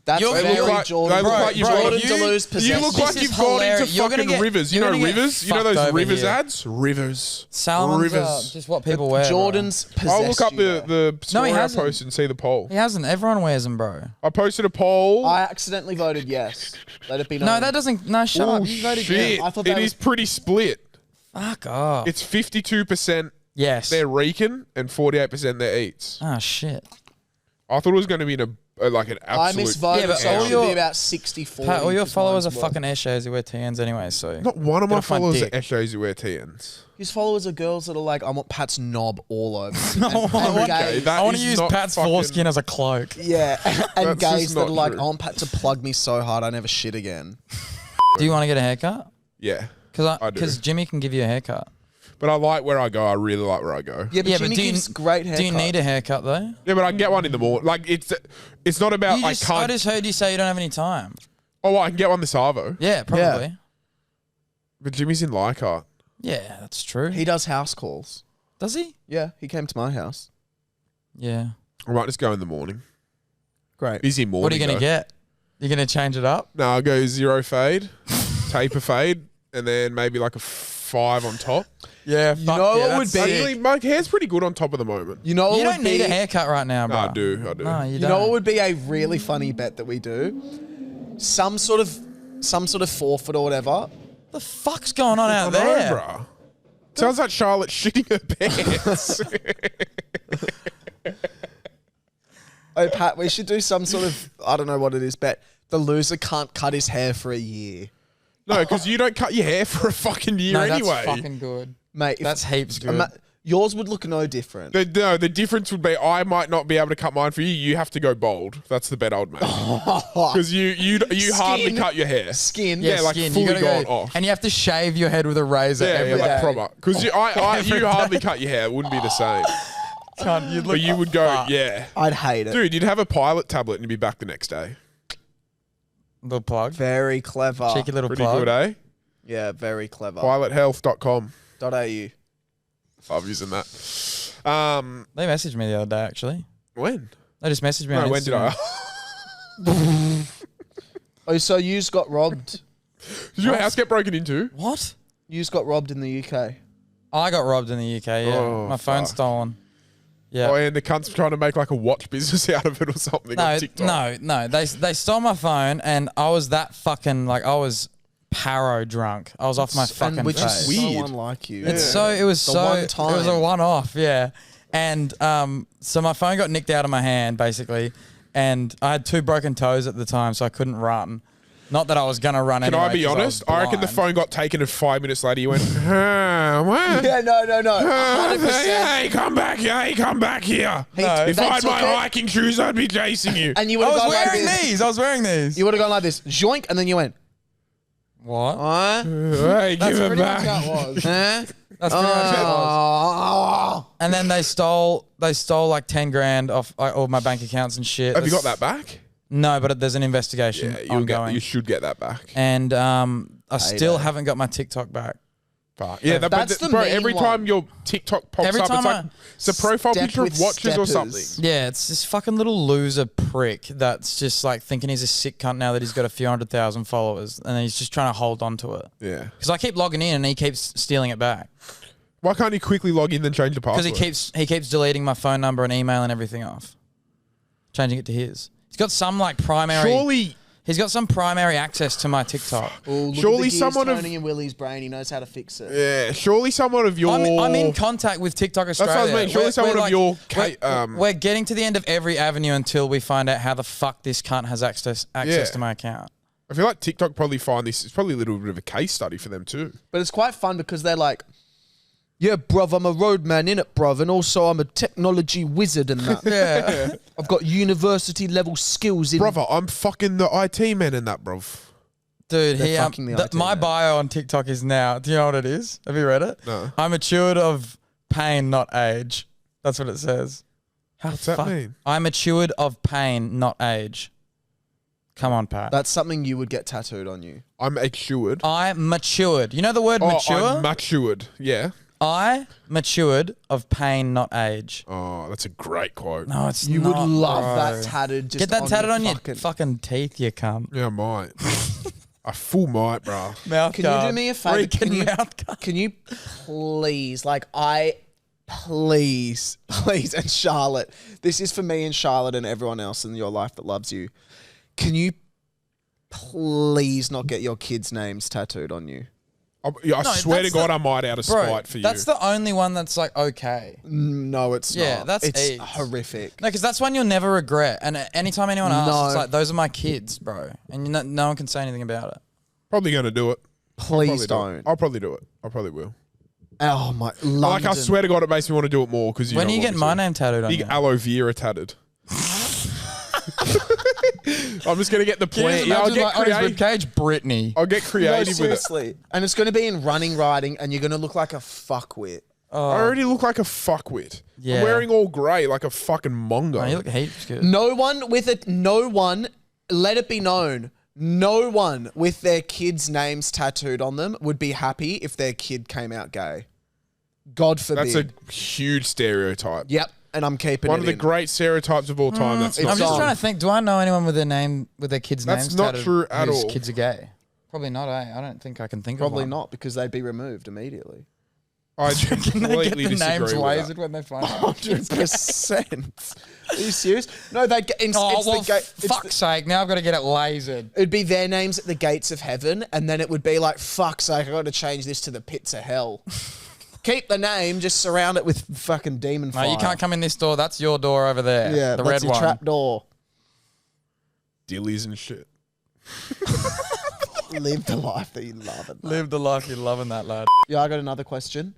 That's You're- very they look like- Jordan. they look Bro, like you've bro, got- Jordan you- Deleuze You possession. look This like is you've gone into hilarious. You're gonna fucking get- Rivers. You you're know gonna get Rivers? You know fucked those over Rivers here. ads? Rivers. Salomons Rivers. are just what people wear. bro. Jordan's possessed I'll look up you, the, though. the story I hasn't. posted and see the poll. He hasn't. Everyone wears them, bro. I posted a poll. I accidentally voted yes. Let it be known. No, that doesn't. No, shut oh, up. You voted shit. yes. I thought It that is was- pretty split. Fuck off. It's 52% Yes. they're Reekin and 48% they're Eats. Oh shit. I thought it was going to be in like an I absolute. misvoted, Yeah, but so all it should your- be about 60-40. Pat, all your 'cause followers are mine's fucking Eshays who wear TNs anyway, so. Not one of my Gotta find followers are dick. Eshays who wear TNs. His followers are girls that are like, I want Pat's knob all over. No, And I want- gays- that I want to is use not Pat's fucking- foreskin as a cloak. yeah, and That's gays just that are not like, true. I want Pat to plug me so hard I never shit again. Do you want to get a haircut? Yeah, I do. Because Jimmy can give you a haircut. but I like where I go. I really like where I go. Yeah, but Yeah, Jimmy but do you, gives great haircuts. do you need a haircut though? Yeah, but I can get one in the morning. Like it's not about I I can't. just heard you say you don't have any time. Oh, I can get one this Arvo. Yeah, probably. But Jimmy's in Leichhardt. Yeah, that's true. He does house calls. Does he? Yeah, he came to my house. Yeah. I might just go in the morning. Great. Busy morning. What are you going though. to get? You're going to change it up? No, I'll go 0 fade, taper fade, and then maybe like a 5 on top. Yeah, You know what would be? Actually, my hair's pretty good on top at the moment. You know what You would don't need be, a haircut right now, No, bro. I do. No, you You don't. know what would be a really funny bet that we do? Some sort of 4-foot or whatever. the fuck's going on out I know, there? bruh. Sounds like Charlotte shitting her pants. Oh, Pat, we should do some sort of, I don't know what it is, bet. The loser can't cut his hair for a year. No, because you don't cut your hair for a fucking year No, anyway. that's fucking good. Mate, if- That's heaps good. yours would look no different. The difference would be I might not be able to cut mine for you. You have to go bald. That's the bet I would make. Because you hardly Skin. cut your hair. Skin. Yeah, like skin. fully You gotta gone off. And you have to shave your head with a razor Yeah, every like day. proper. Because you hardly cut your hair. It wouldn't be the same. Can't, you'd look But you would go, fucked. yeah. I'd hate it. Dude, you'd have a pilot tablet and you'd be back the next day. Little plug. Very clever. Cheeky little Pretty plug. good, eh? Yeah, very clever. Pilothealth.com. .au. Love using that. They messaged me the other day, actually. When? They just messaged me No, on when did Instagram. I? Oh, so yous got robbed. Did your house get broken into? What? Yous got robbed in the UK. I got robbed in the UK, yeah. Oh, My phone's fuck. stolen. Yeah. Oh, and the cunt's trying to make like a watch business out of it or something on TikTok. No. They stole my phone, and I was that fucking I was paro drunk. I was off my fucking And which face. is Weird. so unlike you. It's so it was The so one it was a time. one-off, yeah. And so my phone got nicked out of my hand basically, and I had 2 broken toes at the time, so I couldn't run. Not that I was gonna run. Can anyway, I be 'cause honest? was I reckon the blind. phone got taken and 5 minutes later you went, what? Yeah, no. 100%. Hey, come back here. Hey, come back here. No. If I had They my took it. hiking shoes, I'd be chasing you. And you would I have was gone like wearing this. these. I was wearing these. You would have gone like this, joink, and then you went, What? Hey, give it pretty much back. how it was. huh? That's pretty much how it was. Oh. And then they stole like 10 grand off all my bank accounts and shit. Have you got that back? No, but there's an investigation ongoing. You should get that back. And I still that. haven't got my TikTok back. Fuck. Yeah, That's the bro. main Every one. time your TikTok pops Every up, time it's like it's a profile Step picture of with watches or steppers. something. Yeah, it's this fucking little loser prick that's just like thinking he's a sick cunt now that he's got a few 100,000 followers, and he's just trying to hold on to it. Yeah. Because I keep logging in and he keeps stealing it back. Why can't you quickly log in and change the password? Because he keeps deleting my phone number and email and everything off, changing it to his. He's got some like primary. Surely, He's got some primary access to my TikTok. Ooh, look Surely at the gears someone of- turning in Willie's brain. He knows how to fix it. yeah. Surely someone of your. I'm in contact with TikTok Australia. what I was meaning. Surely someone of your we're getting to the end of every avenue until we find out how the fuck this cunt has access Yeah. to my account. I feel like TikTok probably find this. It's probably a little bit of a case study for them too. But it's quite fun because they're like, yeah, bruv, I'm a roadman in it, bruv, and also I'm a technology wizard and that. Yeah. I've got university level skills in. Brother, I'm fucking the IT man in that, bruv. Dude, They're he, fucking the IT my man. bio on TikTok is now, do you know what it is? Have you read it? No. I'm matured of pain, not age. That's what it says. How What's that mean? I'm matured of pain, not age. Come on, Pat. That's something you would get tattooed on you. I'm matured. I'm matured. You know the word mature? I'm matured. Yeah. I matured of pain, not age. Oh, that's a great quote. No, it's You not, would love bro. that tatted. Just Get that tatted on your fucking- fucking teeth, you cunt. Yeah, I might. I full might, bro. Mouth Can you do me a favor? Freaking mouth guard. Can you please, please, and Charlotte, this is for me and Charlotte and everyone else in your life that loves you. Can you please not get your kids' names tattooed on you? I swear to God, I might out of Bro, spite for you. that's the only one that's like okay. No, it's Yeah, not. that's it's AIDS. horrific. No, because that's one you'll never regret. And anytime anyone asks, No. it's like, those are my kids, bro. And no one can say anything about it. Probably going to do it. Please Probably do it. don't. I'll probably do it. I probably will. Oh my! I London. swear to God, it makes me want to do it more because When are you getting my name tattooed on Big you? aloe vera tatted. I'm just gonna get the Can you plant. Yeah, I'll imagine, get like, on his creative. ribcage, Brittany. I'll get No, creative with it. seriously. And it's going to be in running, riding, and you're going to look like a fuckwit. I already look like a fuckwit. Yeah. I'm wearing all grey like a fucking mongo. Oh, you look heaps good. No one with it. No one. Let it be known. No one with their kids' names tattooed on them would be happy if their kid came out gay. God forbid. That's a huge stereotype. Yep. And I'm keeping One it of the in. great stereotypes of all time. That's it's not I'm just on. trying to think. Do I know anyone with their kids' That's names not tattooed true at whose all. kids are gay? Probably not. I don't think I can think Probably of one. not, because they'd be removed immediately. I Can they get completely the names disagree with lasered that. when they find out? 100%. Are you serious? No, they'd get. It's Oh, well, the gate. fuck's sake. Now I've got to get it lasered. It'd be their names at the gates of heaven, and then it would be like, fuck's sake, I got to change this to the pits of hell. Keep the name, just surround it with fucking demon No, fire. you can't come in this door. That's your door over there. Yeah, the that's red your one. trap door. Dillies and shit. Live the life that you love. And Live the life you're loving, that lad. yeah, I got another question.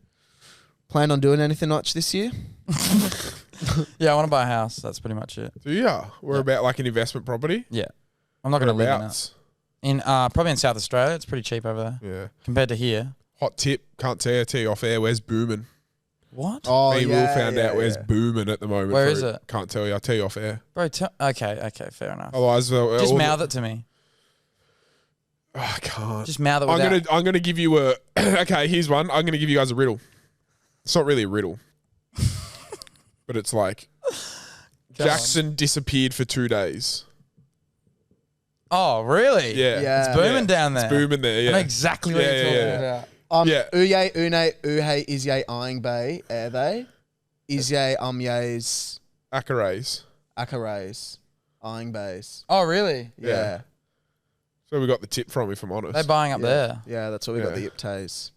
Plan on doing anything much this year? Yeah, I want to buy a house. That's pretty much it. So yeah, we're about like an investment property. Yeah, I'm not going to live in it. Whereabouts? In probably in South Australia. It's pretty cheap over there Yeah. compared to here. Hot tip. Can't tell you off air. Where's booming? What? Oh, Me and Will found out where's booming at the moment. Where for is it? Can't tell you. I'll tell you off air. Bro, okay, fair enough. Otherwise, Just mouth it to me. I can't. Just mouth it I'm without. gonna give you a. Okay, here's one. I'm gonna give you guys a riddle. It's not really a riddle, but it's like Go on. Jackson disappeared for 2 days. Oh, really? Yeah, Yeah. It's booming Yeah. down there. It's booming there. I Yeah, know exactly what Yeah, you're talking yeah, about. Yeah. Uye, une, uhe, isye, aing bay, are they? Isye, umye's, Acarays. akarays, aing bays. Oh, really? Yeah. Yeah. So we got the tip from, if I'm honest. They're buying up Yeah. there. Yeah, that's what we got Yeah. the Iptays.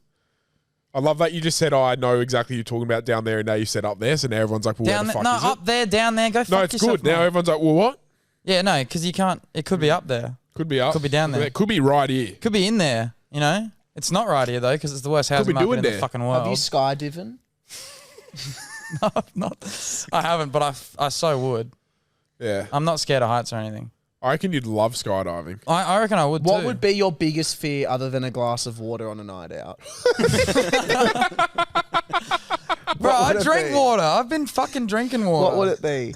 I love that you just said, "Oh, I know exactly who you're talking about down there," and now you said up there. So now everyone's like, "Well, Down where the there, fuck no, is up there, down there. Go it?" No, fuck it's yourself. good. Now mate. everyone's like, "Well, what? Yeah, no, because you can't. It could be up there. Could be up. Could be down there. It could be right here." Could be in there. You know, it's not right here though because it's the worst housing be market doing in the there. fucking Have world. you skydiven? No, I've not. I haven't, but I so would. Yeah, I'm not scared of heights or anything. I reckon you'd love skydiving. I reckon I would What too. would be your biggest fear other than a glass of water on a night out? Bro, I would it drink be? water. I've been fucking drinking water. What would it be?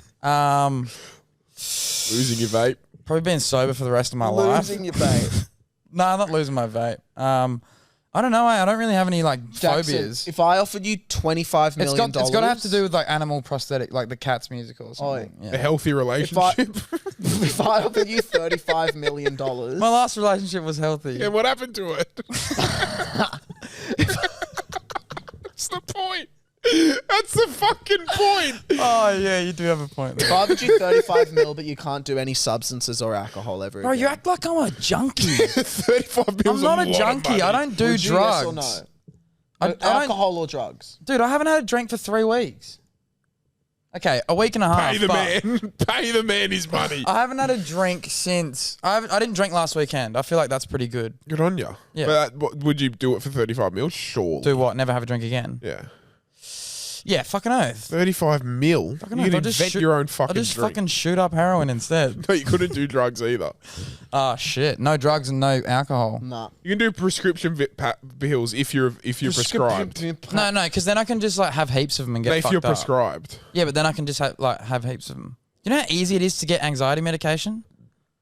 Losing your vape. Probably being sober for the rest of my life. Losing your vape. No, I'm not losing my vape. I don't know. I don't really have any like Jackson, phobias. if I offered you $25 million, It's got to have to do with like animal prosthetic, like the Cats musical or something. A Yeah. healthy if I, relationship. if I offered you $35 million, My last relationship was healthy. Yeah, what happened to it? That's the point. That's the fucking point. Oh yeah, you do have a point. if There. I offered you $35 million, but you can't do any substances or alcohol ever Bro, again. you act like I'm a junkie. 35 I'm not a junkie. I don't do Would you, drugs. yes or no? I don't, Alcohol or drugs? dude. I haven't had a drink for 3 weeks. Okay, a week and a half. Pay the but man. Pay the man his money. I haven't had a drink since. I didn't drink last weekend. I feel like that's pretty good. Good on you. Yeah. But would you do it for 35 mil? Sure. Do what? Never have a drink again. Yeah. Yeah, fucking oath. 35 mil? Fucking You oath. can I'll just invent shoot- your own I'll fucking just drink. fucking shoot up heroin instead. No, you couldn't do drugs either. Oh shit! No drugs and no alcohol. Nah. You can do prescription pills if you're prescribed. No, because then I can just like have heaps of them and get But if fucked you're up. prescribed. Yeah, but then I can just have heaps of them. You know how easy it is to get anxiety medication?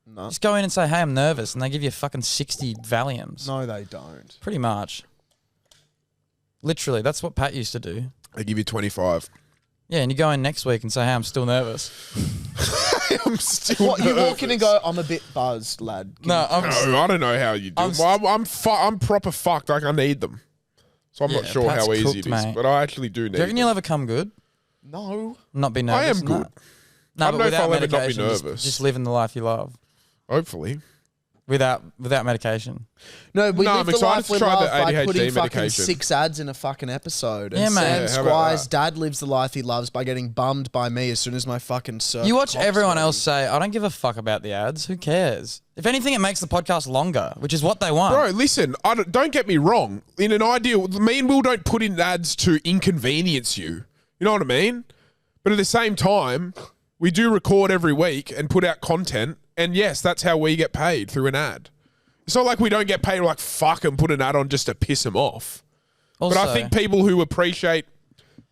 No. Just go in and say, "Hey, I'm nervous," and they give you fucking 60 Valiums. No, they don't. Pretty much. Literally, that's what Pat used to do. They give you 25. Yeah, and you go in next week and say, "Hey, I'm still nervous." I'm still What, you walk in and nervous. go, I'm a bit buzzed, lad. No, I'm. No, I don't know how you do I'm it. Well, I'm proper fucked. Like, I need them. So I'm not Yeah, sure Pat's how easy cooked, it is. mate. But I actually do Do need you reckon them. you'll ever come good? No. Not be I nervous? am good. No, I but don't know if without I'll ever not be medication, nervous. just living the life you love. Hopefully. without medication. No, we No, live I'm the excited life to we try the love by ADHD putting fucking medication. 6 ads in a fucking episode. Yeah, And mate. Sam Yeah, how about Squires' that? dad lives the life he loves by getting bummed by me as soon as my fucking circle. You watch everyone else say, I don't give a fuck about the ads. Who cares? If anything, it makes the podcast longer, which is what they want. Bro, listen, don't get me wrong. In an ideal, me and Will don't put in ads to inconvenience you. You know what I mean? But at the same time, we do record every week and put out content. And yes, that's how we get paid, through an ad. It's not like we don't get paid, like, fuck and put an ad on just to piss them off. Also, But I think people who appreciate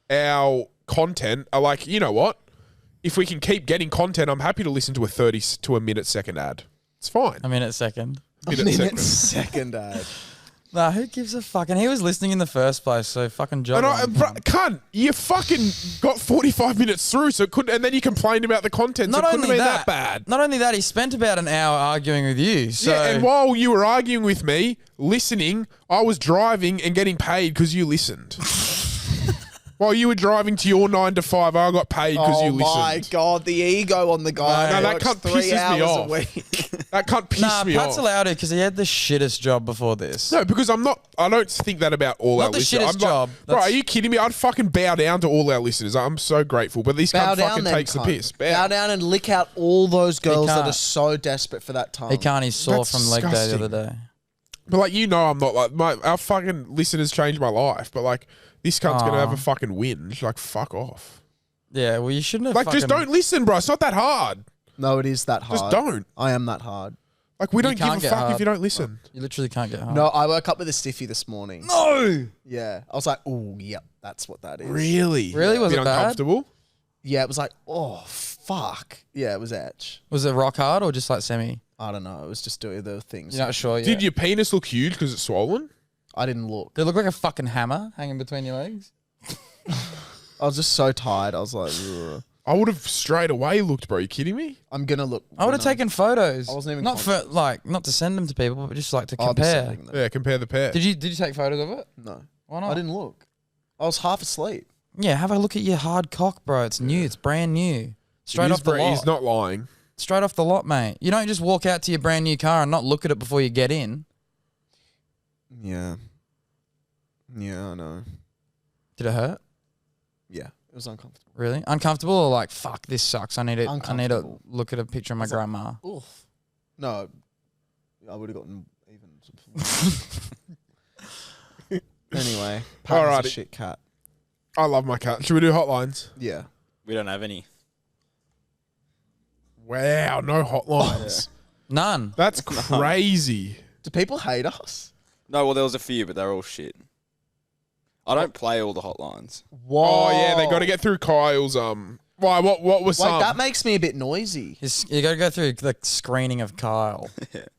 our content are like, you know what? If we can keep getting content, I'm happy to listen to a 30 to a minute second ad. It's fine. a minute second. minute second ad. Nah, who gives a fuck? And he was listening in the first place, so fucking job. And cunt, you fucking got 45 minutes through, so it could, and then you complained about the content, so it couldn't have been that bad. Not only that, he spent about an hour arguing with you. So Yeah, and while you were arguing with me, listening, I was driving and getting paid because you listened. While you were driving to your 9 to 5, I got paid because Oh you my listened. God, the ego on the guy. No, who that works cunt 3 pisses me hours off. a week. That cunt pissed nah, me Pat's off. allowed it because he had the shittest job before this. No, because I don't think that about all Not our the listeners. shittest I'm like, job. Bro, That's- are you kidding me? I'd fucking bow down to all our listeners. I'm so grateful. But this Bow cunt down fucking then, takes cunt. the piss. Bow down and lick out all those girls that can't. are so desperate for that time. He can't. He's sore That's from leg day disgusting. the other day. But like, you know, I'm not like our fucking listeners changed my life. But like, this cunt's gonna have a fucking whinge. Like, fuck off. Yeah, well, you shouldn't have. Like, just don't listen, bro. It's not that hard. No, it is that hard. Just don't. I am that hard. Like, we don't give can't a get fuck hard. if you don't listen. You literally can't get home. No, I woke up with a stiffy this morning. No. Yeah. I was like, oh, yep, that's what that is. Really? Really? Was Bit it bad? uncomfortable? Yeah, it was like, oh, fuck. Yeah, it was etch. Was it rock hard or just like semi? I don't know. It was just doing the things. You're not sure yet. Did your penis look huge because it's swollen? I didn't look. Did it look like a fucking hammer hanging between your legs? I was just so tired. I was like, ugh. I would have straight away looked, bro. You kidding me? I'm going to look. I would have taken photos. I wasn't even not for like not to send them to people, but just like to I'll be compare. sending them. Yeah, compare the pair. Did you take photos of it? No. Why not? I didn't look. I was half asleep. Yeah, have a look at your hard cock, bro. It's new. It's brand new. Straight off the lot. He's not lying. Straight off the lot, mate. You don't just walk out to your brand new car and not look at it before you get in. Yeah. Yeah, I know. Did it hurt? Yeah, it was uncomfortable. Really? Uncomfortable or like, fuck, this sucks. I need to Uncomfortable. look at a picture of my grandma. Oof. No, I would have gotten even. Anyway, Pat's a Alrighty. shit cat. I love my cat. Should we do hotlines? Yeah. We don't have any. Wow, no hotlines. None. That's crazy. Do people hate us? No, well, there was a few, but they're all shit. I don't play all the hotlines. Whoa. Oh yeah, they got to get through Kyle's. Why? What was Wait, some? that makes me a bit noisy. You got to go through the screening of Kyle.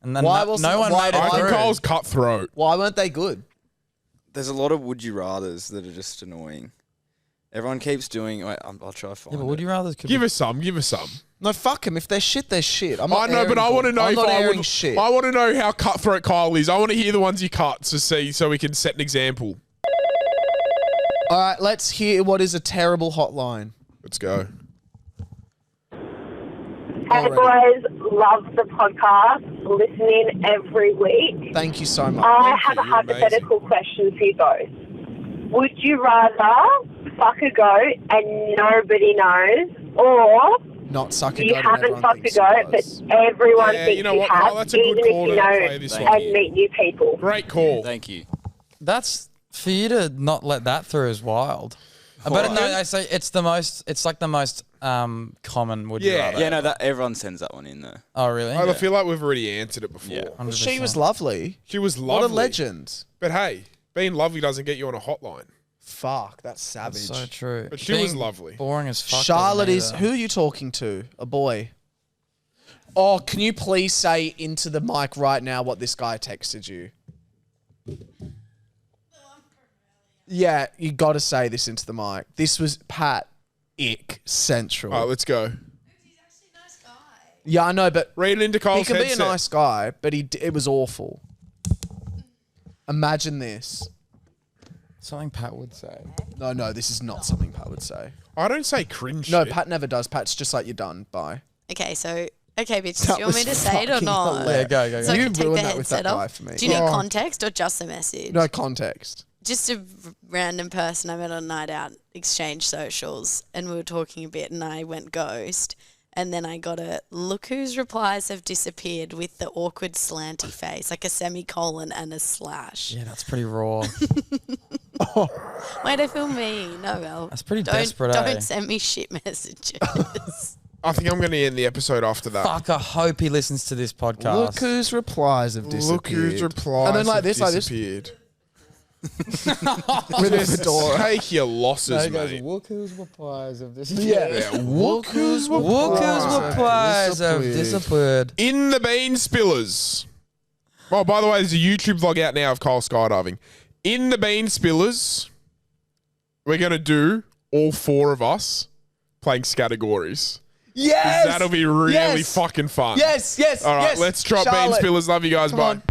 And then Why no, wasn't- no one why- made it I think through. Kyle's cutthroat. Why weren't they good? There's a lot of would you rathers that are just annoying. Everyone keeps doing. Wait, I'll try to find. Yeah, but would it. you rather could Give be us some. Give us some. No, fuck them. If they're shit, they're shit. I'm I not know, but I airing want to them. know I'm if not I airing would. shit. I want to know how cutthroat Kyle is. I want to hear the ones he cuts to see, so we can set an example. All right, let's hear what is a terrible hotline. Let's go. Hey boys, love the podcast. Listen in every week. Thank you so much. I have a you, hypothetical question for you both. Would you rather fuck a goat and nobody knows, or Not suck a you goat and haven't everyone fucked a thinks goat, you but does. everyone Yeah, thinks you know you what? have, Oh, that's a good even call if you to know play this Thank one. and you. meet new people? Great call. Thank you. That's for you to not let that through is wild. But no, I say it's the most. It's like the most common. Would you Yeah. rather? Yeah, no, that everyone sends that one in there. Oh really? I feel like we've already answered it before. Yeah. 100%. She was lovely. She was What lovely. a legend. But hey, being lovely doesn't get you on a hotline. Fuck, that's savage. So true. But she was Being lovely. Boring as fuck. Charlotte doesn't is. either. Who are you talking to? A boy. Oh, can you please say into the mic right now what this guy texted you? Yeah, you got to say this into the mic. This was Pat Ick Central. All right, let's go. Yeah, I know, but Read it into he Kyle's can be a headset. nice guy, but it was awful. Imagine this. Something Pat would say. No, this is not something Pat would say. I don't say cringe No, shit. Pat never does. Pat's just like, you're done. Bye. Okay, so Okay, bitch, do you want me to say it or fucking not? hilarious. Yeah, go. So I You can take ruined the that with that headset guy off. for me. Do you need Oh. context or just a message? No context. Just a random person I met on a night out, exchanged socials, and we were talking a bit, and I went ghost. And then I got a look whose replies have disappeared with the awkward slanty face, like a semicolon and a slash. Yeah, that's pretty raw. Wait, I feel mean. No, well. That's pretty don't, desperate, Don't eh? send me shit messages. I think I'm going to end the episode after that. Fuck, I hope he listens to this podcast. Look whose replies have disappeared. Look whose replies And then like have this, like this. disappeared. With a fedora. Take your losses, mate. look whose replies have this. Yeah, look whose Look whose replies have disappeared. In the Bean Spillers. Oh, by the way, there's a YouTube vlog out now of Kyle skydiving. In the Bean Spillers, we're going to do all 4 of us playing categories. Yes! That'll be really Yes! fucking fun. Yes, yes, All right, yes. let's drop Charlotte. Bean Spillers. Love you guys. Come Bye. on.